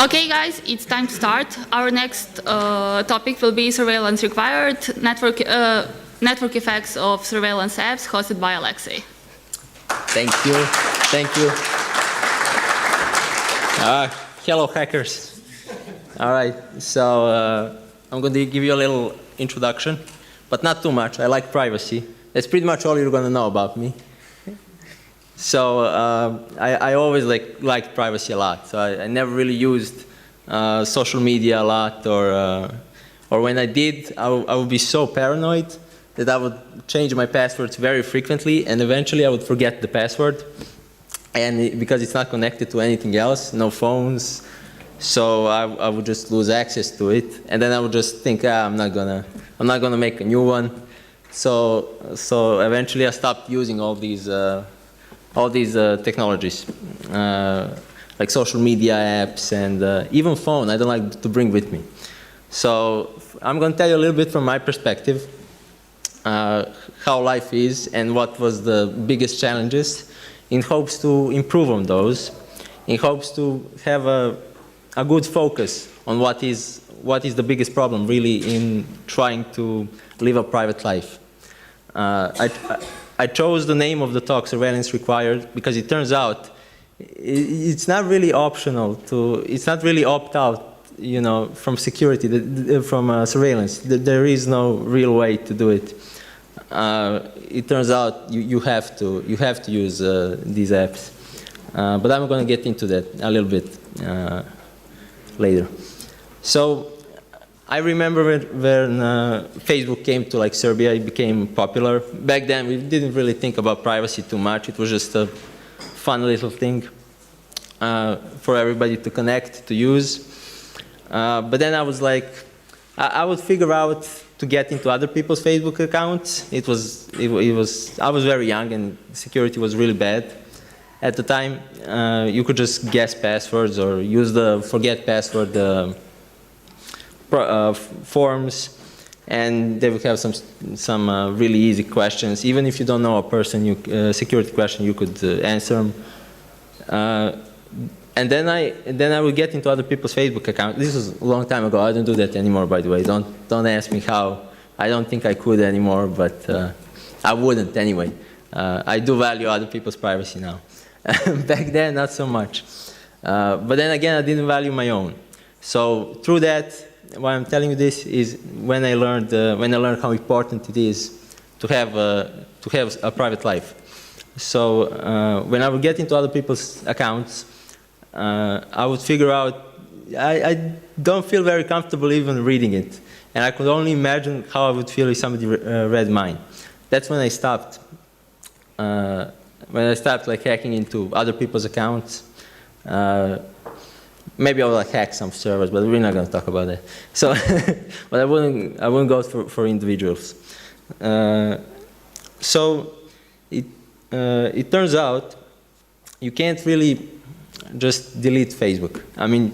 Okay, guys, it's time to start. Our next topic will be surveillance required, network effects of surveillance apps, hosted by Aleksej. Thank you. Thank you. Hello, hackers. All right, so I'm going to give you a little introduction, but not too much. I like privacy. That's pretty much all you're going to know about me. So I always liked privacy a lot. So I never really used social media a lot, or when I did, I would be so paranoid that I would change my passwords very frequently, and eventually I would forget the password, and because it's not connected to anything else, no phones, so I would just lose access to it, and then I would just think, I'm not gonna make a new one. So eventually I stopped using all these technologies, like social media apps and even phone. I don't like to bring with me. So I'm going to tell you a little bit from my perspective how life is and what was the biggest challenges, in hopes to improve on those, in hopes to have a good focus on what is the biggest problem really in trying to live a private life. I chose the name of the talk, Surveillance Required, because it turns out it's not really optional it's not really opt-out, you know, from security, from surveillance. There is no real way to do it. It turns out you have to use these apps. But I'm going to get into that a little bit later. So I remember when Facebook came to Serbia, it became popular. Back then, we didn't really think about privacy too much. It was just a fun little thing for everybody to connect, to use. But then I was like, I would figure out to get into other people's Facebook accounts. I was very young and security was really bad at the time. You could just guess passwords or use the forget password forms, and they would have some really easy questions. Even if you don't know a person, security question, you could answer them. And then I would get into other people's Facebook accounts. This was a long time ago. I don't do that anymore, by the way. Don't ask me how. I don't think I could anymore, but I wouldn't anyway. I do value other people's privacy now. Back then, not so much. But then again, I didn't value my own. So through that, why I'm telling you this is when I learned how important it is to have a private life. So when I would get into other people's accounts, I would figure out I don't feel very comfortable even reading it, and I could only imagine how I would feel if somebody read mine. That's when I stopped. When I stopped hacking into other people's accounts. Maybe I will hack some servers, but we're not going to talk about that. So, but I wouldn't go for individuals. So it turns out you can't really just delete Facebook. I mean,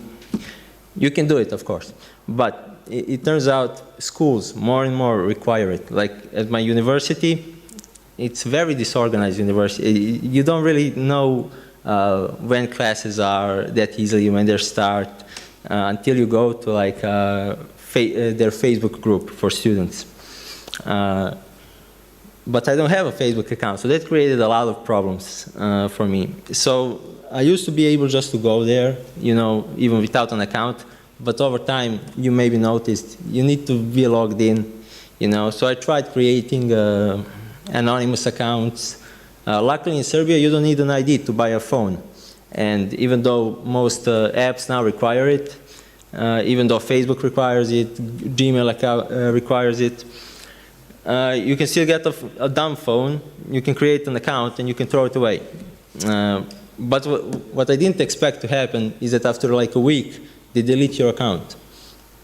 you can do it, of course, but it turns out schools more and more require it. Like at my university, it's a very disorganized university. You don't really know when classes are that easily, when they start, until you go to their Facebook group for students. But I don't have a Facebook account, so that created a lot of problems for me. So I used to be able just to go there, you know, even without an account. But over time, you maybe noticed you need to be logged in, you know. So I tried creating anonymous accounts. Luckily in Serbia, you don't need an ID to buy a phone. And even though most apps now require it, even though Facebook requires it, Gmail account requires it, you can still get a dumb phone, you can create an account, and you can throw it away. But what I didn't expect to happen is that after a week, they delete your account.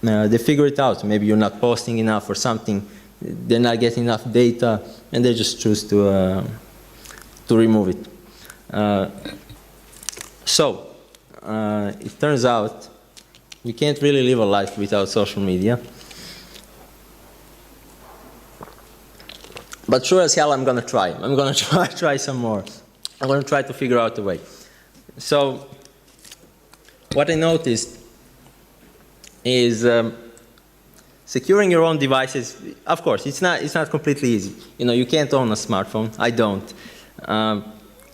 They figure it out. Maybe you're not posting enough or something. They're not getting enough data, and they just choose to remove it. So it turns out we can't really live a life without social media. But sure as hell, I'm going to try. I'm going to try some more. I'm going to try to figure out a way. So what I noticed is securing your own devices. Of course, it's not completely easy. You know, you can't own a smartphone. I don't.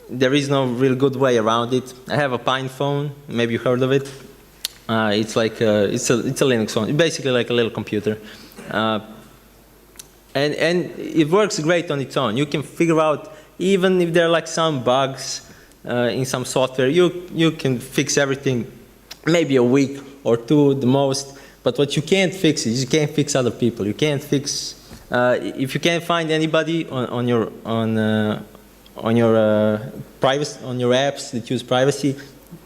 There is no real good way around it. I have a Pine phone. Maybe you heard of it. It's like it's a Linux phone. It's basically like a little computer, and it works great on its own. You can figure out, even if there are like some bugs in some software, you can fix everything, maybe a week or two the most. But what you can't fix is you can't fix other people. You can't fix if you can't find anybody on your apps that use privacy.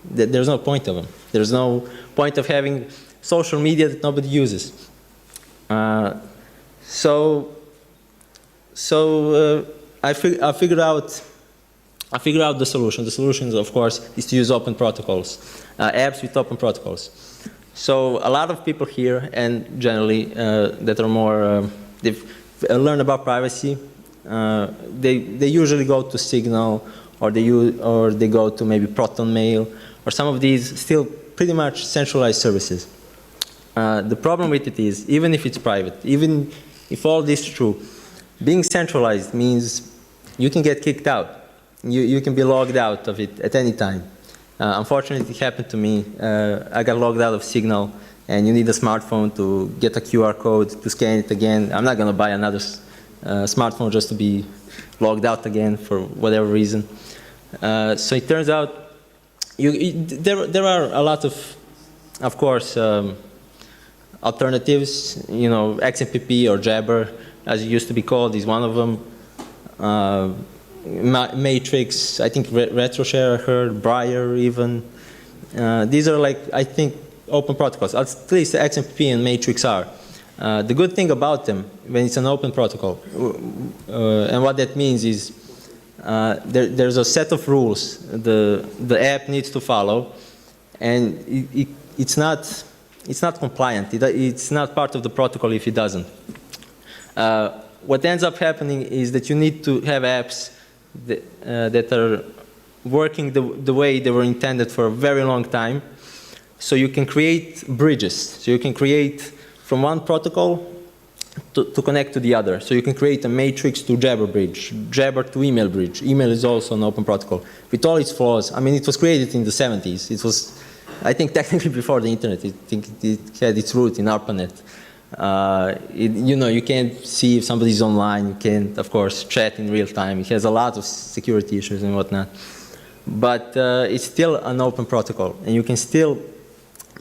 There's no point of them. There's no point of having social media that nobody uses. So I figured out the solution. The solution, of course, is to use open protocols, apps with open protocols. So a lot of people here, and generally that are more, they've learned about privacy. They usually go to Signal, or they go to maybe Proton Mail, or some of these still pretty much centralized services. The problem with it is, even if it's private, even if all this is true, being centralized means you can get kicked out. You can be logged out of it at any time. Unfortunately, it happened to me. I got logged out of Signal, and you need a smartphone to get a QR code to scan it again. I'm not going to buy another smartphone just to be logged out again for whatever reason. So it turns out there are a lot of course, alternatives. You know, XMPP or Jabber, as it used to be called, is one of them. Matrix, I think RetroShare, I heard, Briar even. These are like, I think, open protocols. At least XMPP and Matrix are. The good thing about them, when it's an open protocol, and what that means is there's a set of rules the app needs to follow, and it's not compliant. It's not part of the protocol if it doesn't. What ends up happening is that you need to have apps that are working the way they were intended for a very long time. So you can create bridges. So you can create from one protocol to connect to the other. So you can create a Matrix to Jabber bridge, Jabber to email bridge. Email is also an open protocol with all its flaws. I mean, it was created in the 70s. It was, I think, technically before the internet. I think it had its root in ARPANET. You know, you can't see if somebody's online. You can't, of course, chat in real time. It has a lot of security issues and whatnot. But it's still an open protocol, and you can still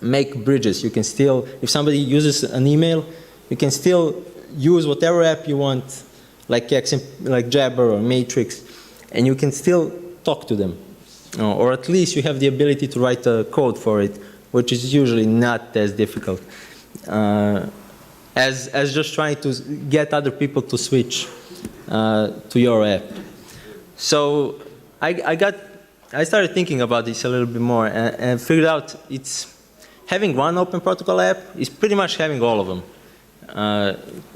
make bridges. You can still, if somebody uses an email, you can still use whatever app you want, like Jabber or Matrix, and you can still talk to them. Or at least you have the ability to write a code for it, which is usually not as difficult as just trying to get other people to switch to your app. So I started thinking about this a little bit more and figured out having one open protocol app is pretty much having all of them.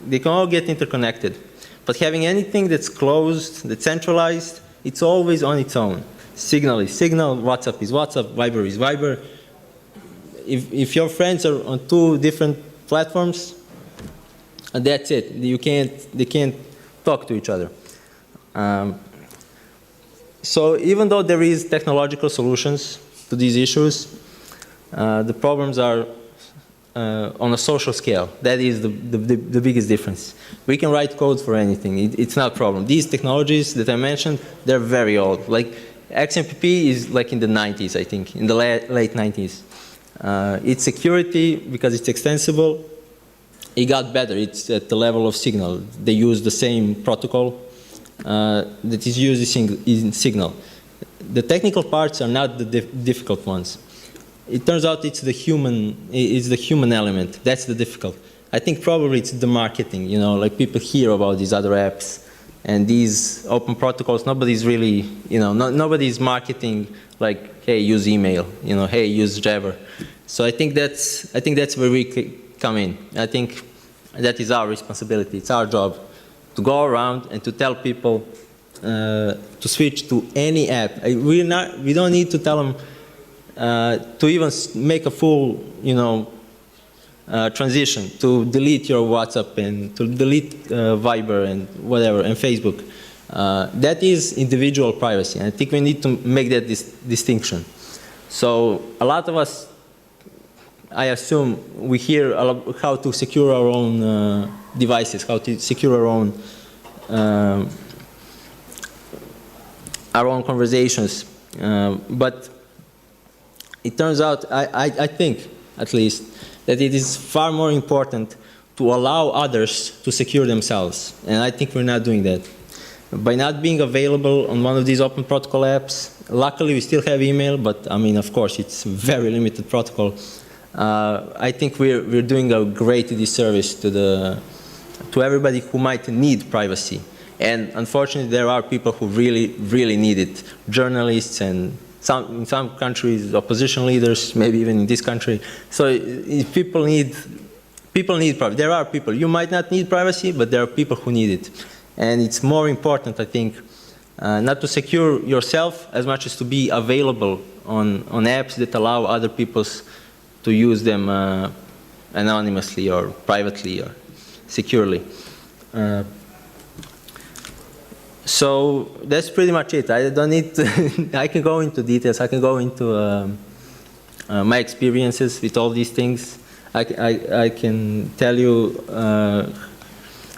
They can all get interconnected. But having anything that's closed, that's centralized, it's always on its own. Signal is Signal, WhatsApp is WhatsApp, Viber is Viber. If your friends are on two different platforms, that's it. They can't talk to each other. So even though there is technological solutions to these issues, the problems are on a social scale. That is the biggest difference. We can write code for anything. It's not a problem. These technologies that I mentioned, they're very old. Like XMPP is like in the 90s, I think, in the late 90s. Its security, because it's extensible, it got better. It's at the level of Signal. They use the same protocol that is used in Signal. The technical parts are not the difficult ones. It turns out it's the human element. That's the difficult. I think probably it's the marketing, you know, like people hear about these other apps and these open protocols. Nobody's really, you know, nobody's marketing like, hey, use email, you know, hey, use Jabber. So I think that's where we come in. I think that is our responsibility. It's our job to go around and to tell people to switch to any app. We don't need to tell them to even make a full, you know, transition to delete your WhatsApp and to delete Viber and whatever, and Facebook. That is individual privacy, and I think we need to make that distinction. So a lot of us, I assume, we hear how to secure our own devices, how to secure our own conversations, but it turns out, I think, at least, that it is far more important to allow others to secure themselves, and I think we're not doing that. By not being available on one of these open protocol apps, luckily we still have email, but I mean, of course, it's a very limited protocol. I think we're doing a great disservice to everybody who might need privacy. And unfortunately, there are people who really, really need it. Journalists and in some countries, opposition leaders, maybe even in this country. So people need privacy. There are people. You might not need privacy, but there are people who need it. And it's more important, I think, not to secure yourself as much as to be available on apps that allow other people to use them anonymously or privately or securely. So that's pretty much it. I don't need to, I can go into details. I can go into my experiences with all these things. I can tell you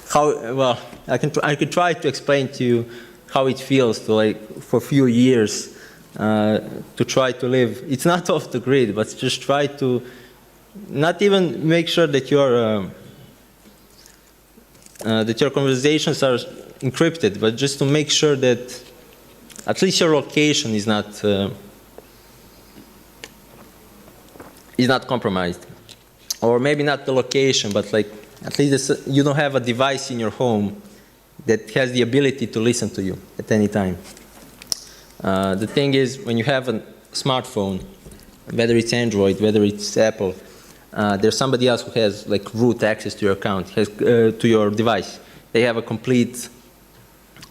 how, well, I could try to explain to you how it feels to, like, for a few years to try to live. It's not off the grid, but just try to not even make sure that your conversations are encrypted, but just to make sure that at least your location is not compromised, or maybe not the location, but like at least you don't have a device in your home that has the ability to listen to you at any time. The thing is, when you have a smartphone, whether it's Android, whether it's Apple, there's somebody else who has like root access to your account, to your device. They have a complete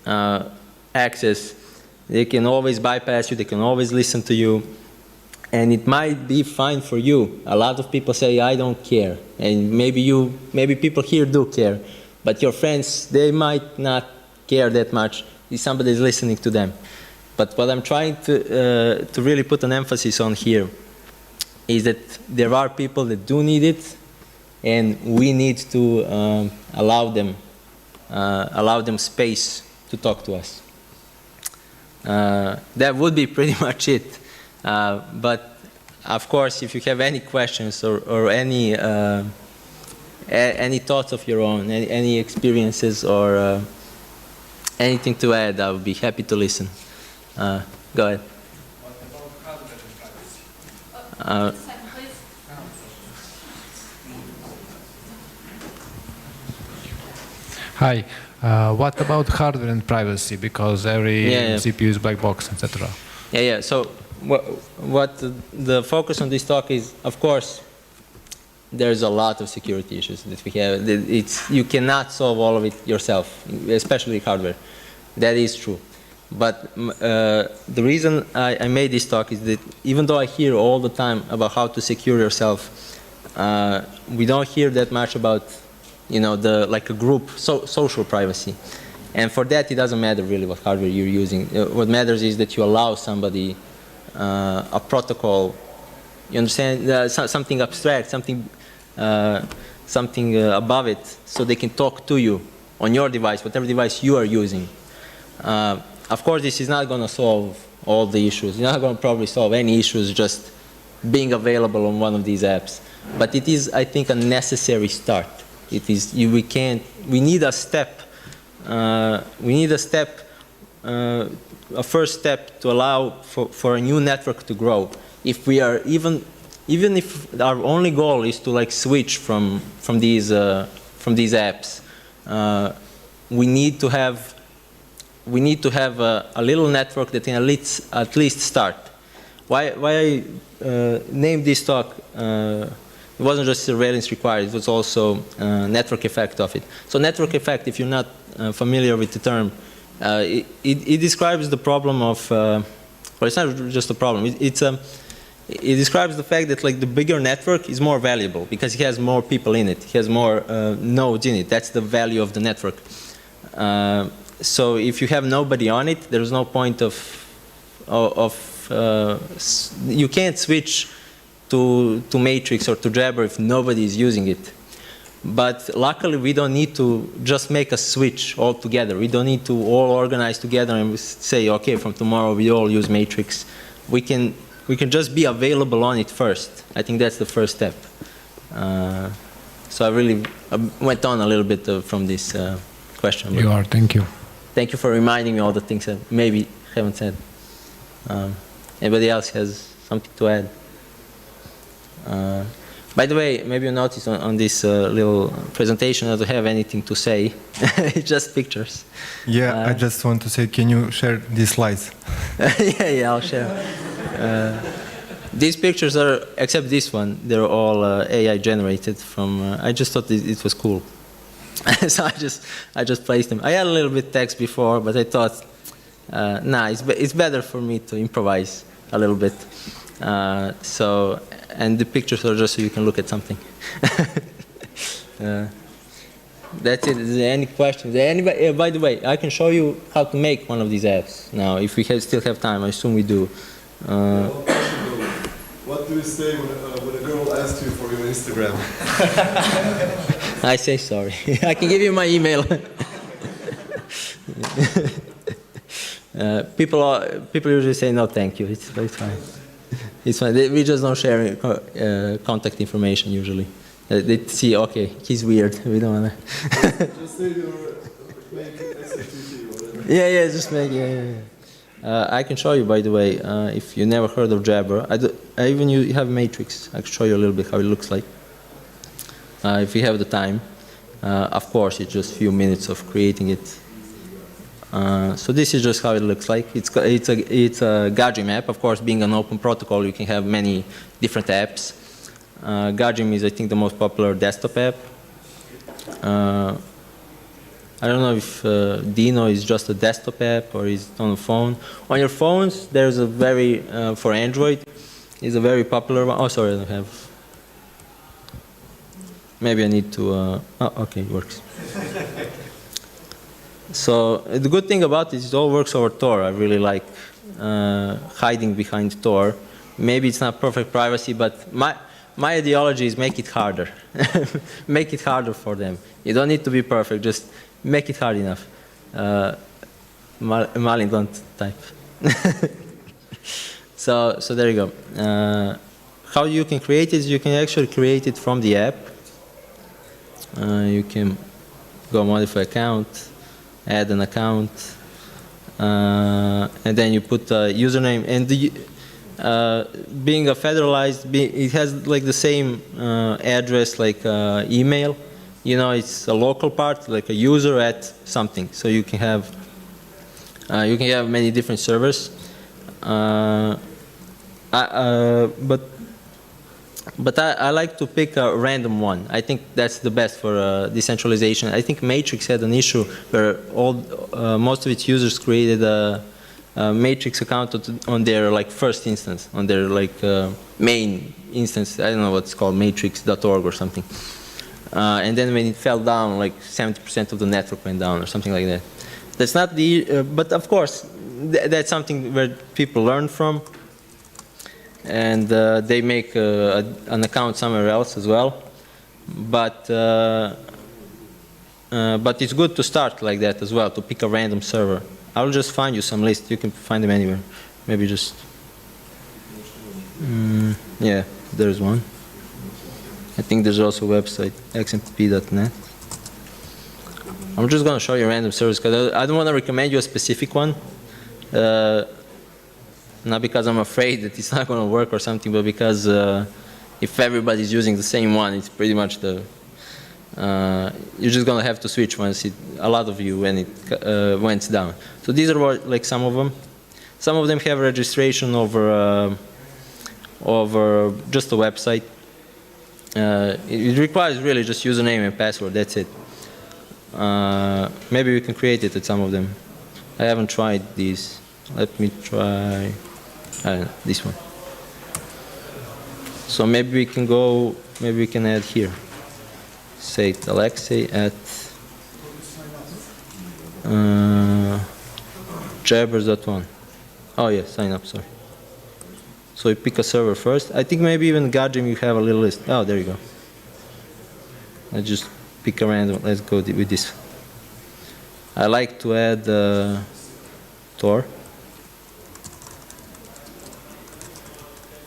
access. They can always bypass you. They can always listen to you. And it might be fine for you. A lot of people say, I don't care. And maybe people here do care. But your friends, they might not care that much if somebody is listening to them. But what I'm trying to really put an emphasis on here is that there are people that do need it, and we need to allow them space to talk to us. That would be pretty much it. But of course, if you have any questions or any thoughts of your own, any experiences or anything to add, I would be happy to listen. Go ahead. Hi. What about hardware and privacy? Because every CPU is black box, etc. Yeah. So what the focus on this talk is, of course, there's a lot of security issues that we have. You cannot solve all of it yourself, especially hardware. That is true. But the reason I made this talk is that even though I hear all the time about how to secure yourself, we don't hear that much about, like a group social privacy. And for that, it doesn't matter really what hardware you're using. What matters is that you allow somebody a protocol. You understand? Something abstract, something above it, so they can talk to you on your device, whatever device you are using. Of course, this is not going to solve all the issues. You're not going to probably solve any issues just being available on one of these apps. But it is, I think, a necessary start. It is. We need a step. We need a first step to allow for a new network to grow. If we are even if our only goal is to like switch from these apps, we need to have a little network that can at least start. Why I named this talk? It wasn't just surveillance required, it was also network effect of it. So network effect, if you're not familiar with the term, it describes the problem of, well, it's not just a problem, it describes the fact that like the bigger network is more valuable because it has more people in it. It has more nodes in it. That's the value of the network. So if you have nobody on it, there's no point of you can't switch to Matrix or to Jabber if nobody is using it. But luckily, we don't need to just make a switch altogether. We don't need to all organize together and say, okay, from tomorrow we all use Matrix. We can just be available on it first. I think that's the first step. So I really went on a little bit from this question. You are, thank you. Thank you for reminding me all the things that maybe haven't said. Anybody else has something to add? By the way, maybe you noticed on this little presentation I don't have anything to say. It's just pictures. Yeah, I just want to say, can you share these slides? yeah, I'll share. These pictures are, except this one, they're all AI generated from, I just thought it was cool. So I just placed them. I had a little bit text before, but I thought, nah, it's better for me to improvise a little bit. And the pictures are just so you can look at something. That's it. Is there any questions? Anybody, by the way, I can show you how to make one of these apps now. If we still have time, I assume we do. What do you say when a girl asks you for your Instagram? I say sorry. I can give you my email. People usually say no, thank you. It's fine. It's fine. We just don't share contact information usually. They see, okay, he's weird. We don't wanna. Just say you're making XFTT or whatever. Yeah, just make. Yeah. I can show you, by the way, if you never heard of Jabber. I even have Matrix. I can show you a little bit how it looks like. If you have the time. Of course, it's just a few minutes of creating it. So this is just how it looks like. It's a Gajim app. Of course, being an open protocol, you can have many different apps. Gajim is, I think, the most popular desktop app. I don't know if Dino is just a desktop app or is on a phone. On your phones, there's a very, for Android, is a very popular one. Oh, sorry, I don't have. Maybe I need to, oh, okay, it works. So the good thing about it is it all works over Tor. I really like hiding behind Tor. Maybe it's not perfect privacy, but my ideology is make it harder. Make it harder for them. You don't need to be perfect, just make it hard enough. Malin, don't type. So there you go. How you can create it is you can actually create it from the app. You can go modify account, add an account, and then you put a username. And being a federalized, it has like the same address like email. You know, it's a local part, like a user at something. So you can have many different servers. But I like to pick a random one. I think that's the best for decentralization. I think Matrix had an issue where most of its users created a Matrix account on their like first instance, on their like main instance. I don't know what it's called, matrix.org or something. And then when it fell down, like 70% of the network went down or something like that. That's not the, but of course, that's something where people learn from. And they make an account somewhere else as well, but it's good to start like that as well, to pick a random server. I'll just find you some list. You can find them anywhere. Maybe just yeah, there's one. I think there's also a website, xmpp.net. I'm just going to show you random servers because I don't want to recommend you a specific one. Not because I'm afraid that it's not going to work or something, but because if everybody's using the same one, it's pretty much the, you're just going to have to switch once a lot of you when it went down. So these are like some of them. Some of them have registration over just a website. It requires really just username and password, that's it. Maybe we can create it at some of them. I haven't tried these. Let me try this one. So maybe we can go, maybe we can add here. Say Aleksej at jabbers.one. Oh yeah, sign up, sorry. So you pick a server first. I think maybe even Gajim you have a little list. Oh, there you go. I just pick a random, let's go with this. I like to add Tor.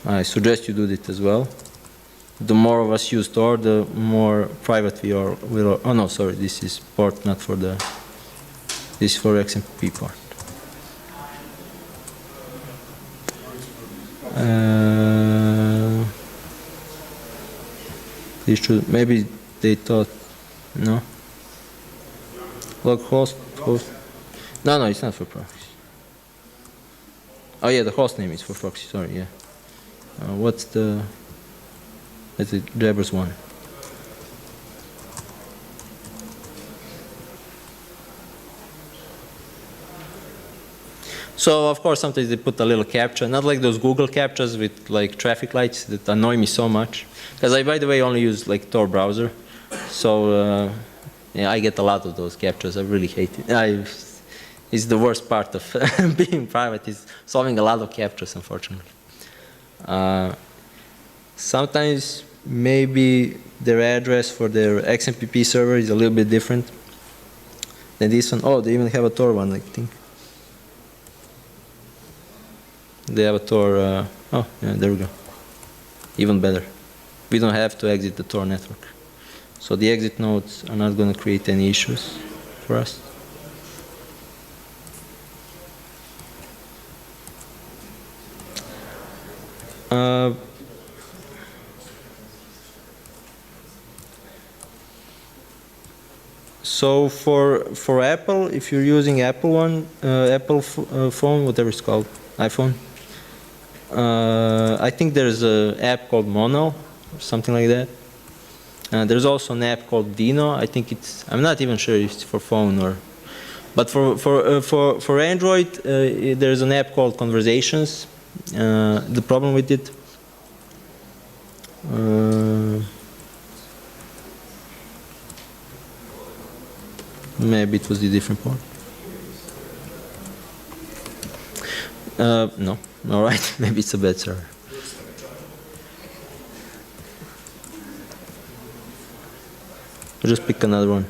I suggest you do it as well. The more of us use Tor, the more private we are. Oh no, sorry, this is port, not for the, this is for XMPP part. They should, maybe they thought, no? Localhost, host. No, it's not for proxy. Oh yeah, the host name is for proxy, sorry, yeah. What's the, that's it, Jabbers one. So of course sometimes they put a little captcha, not like those Google captchas with like traffic lights that annoy me so much. Because I, by the way, only use like Tor browser. So yeah, I get a lot of those captchas. I really hate it. It's the worst part of being private, is solving a lot of captchas, unfortunately. Sometimes maybe their address for their XMPP server is a little bit different than this one. Oh, they even have a Tor one, I think. They have a Tor, oh, yeah, there we go. Even better. We don't have to exit the Tor network. So the exit nodes are not going to create any issues for us. So for Apple, if you're using Apple one, Apple phone, whatever it's called, iPhone, I think there's an app called Mono or something like that. There's also an app called Dino. I think it's, I'm not even sure if it's for phone or, but for Android, there's an app called Conversations. The problem with it, maybe it was the different part. No, all right, maybe it's a bad server. I'll just pick another one.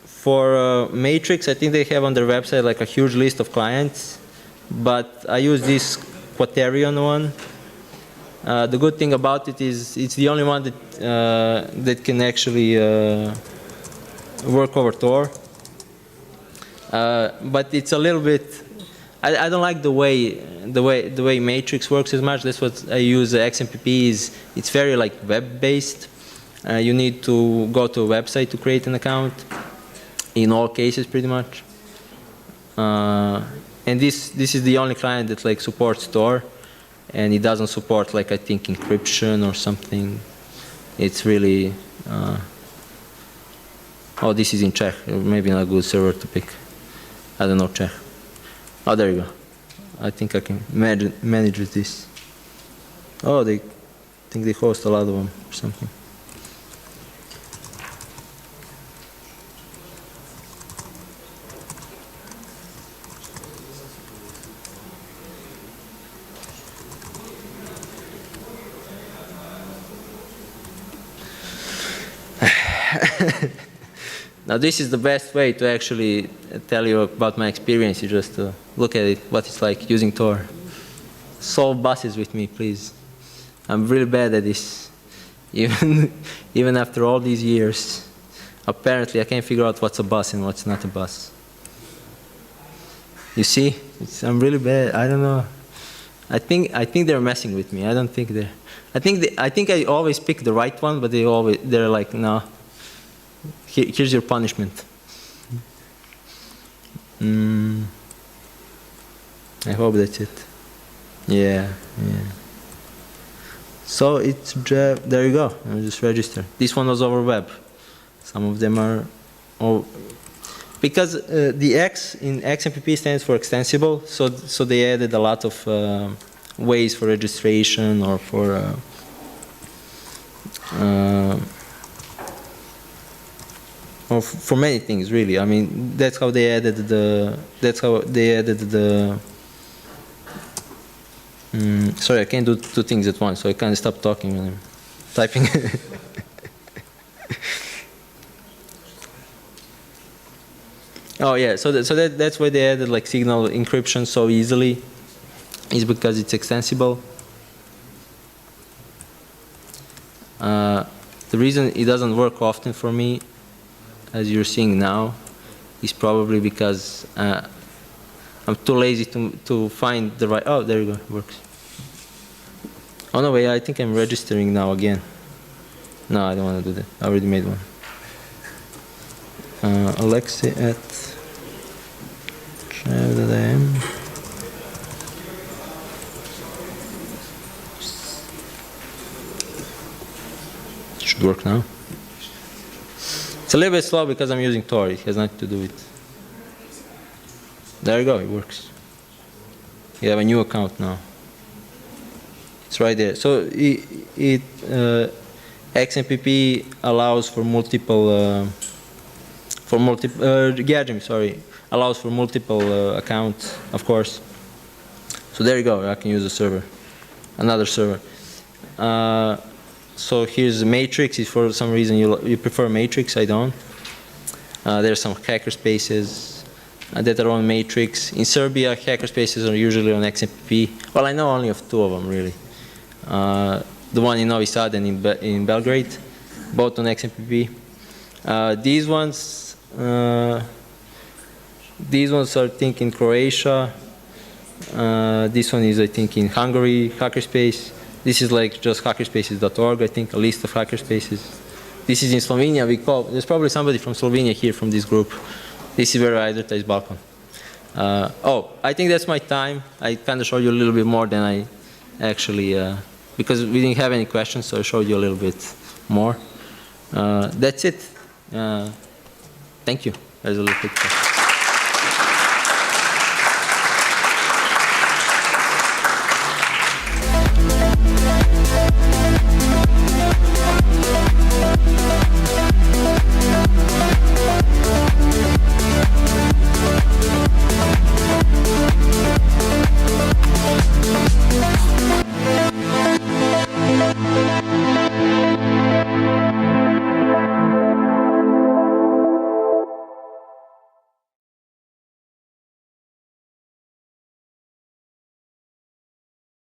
For Matrix, I think they have on their website like a huge list of clients, but I use this Quaterion one. The good thing about it is it's the only one that that can actually work over Tor. But it's a little bit. I don't like the way Matrix works as much. That's what I use. XMPP is, it's very like web-based. You need to go to a website to create an account. In all cases, pretty much. And this is the only client that like supports Tor, and it doesn't support like I think encryption or something. It's really. Oh, this is in Czech. Maybe not a good server to pick. I don't know Czech. Oh, there you go. I think I can manage with this. Oh, they think they host a lot of them or something. Now this is the best way to actually tell you about my experience. You just look at it, what it's like using Tor. Solve buses with me, please. I'm really bad at this. Even after all these years, apparently I can't figure out what's a bus and what's not a bus. You see, I'm really bad. I don't know. I think they're messing with me. I don't think they're. I think I always pick the right one, but they're like, no. Here's your punishment. I hope that's it. Yeah. So it's there you go. I'll just register. This one was over web. Some of them are, because the X in XMPP stands for extensible. So they added a lot of ways for registration or for many things, really. I mean, that's how they added the. Sorry, I can't do two things at once, so I can't stop talking when I'm typing. Oh yeah, so that's why they added like signal encryption so easily, is because it's extensible. The reason it doesn't work often for me, as you're seeing now, is probably because I'm too lazy to find the right. Oh, there you go, it works. Oh no, wait, I think I'm registering now again. No, I don't want to do that. I already made one. Aleksej at Chevrolet. Should work now. It's a little bit slow because I'm using Tor. It has nothing to do with. There you go. It works. You have a new account now. It's right there. So XMPP allows for multiple. Gajim, sorry, allows for multiple accounts, of course. So there you go. I can use a server, another server. So here's the matrix. If for some reason you prefer matrix, I don't. There's some hackerspaces that are on matrix. In Serbia, hackerspaces are usually on XMPP. Well, I know only of two of them really. The one in Novi Sad and in Belgrade, both on XMPP. These ones are, I think, in Croatia. This one is, I think, in Hungary, hackerspace. This is like just hackerspaces.org, I think, a list of hackerspaces. This is in Slovenia. There's probably somebody from Slovenia here from this group. This is where I advertise BalCCon. Oh, I think that's my time. I kind of showed you a little bit more than I actually, because we didn't have any questions, so I showed you a little bit more. That's it. Thank you. There's a little picture.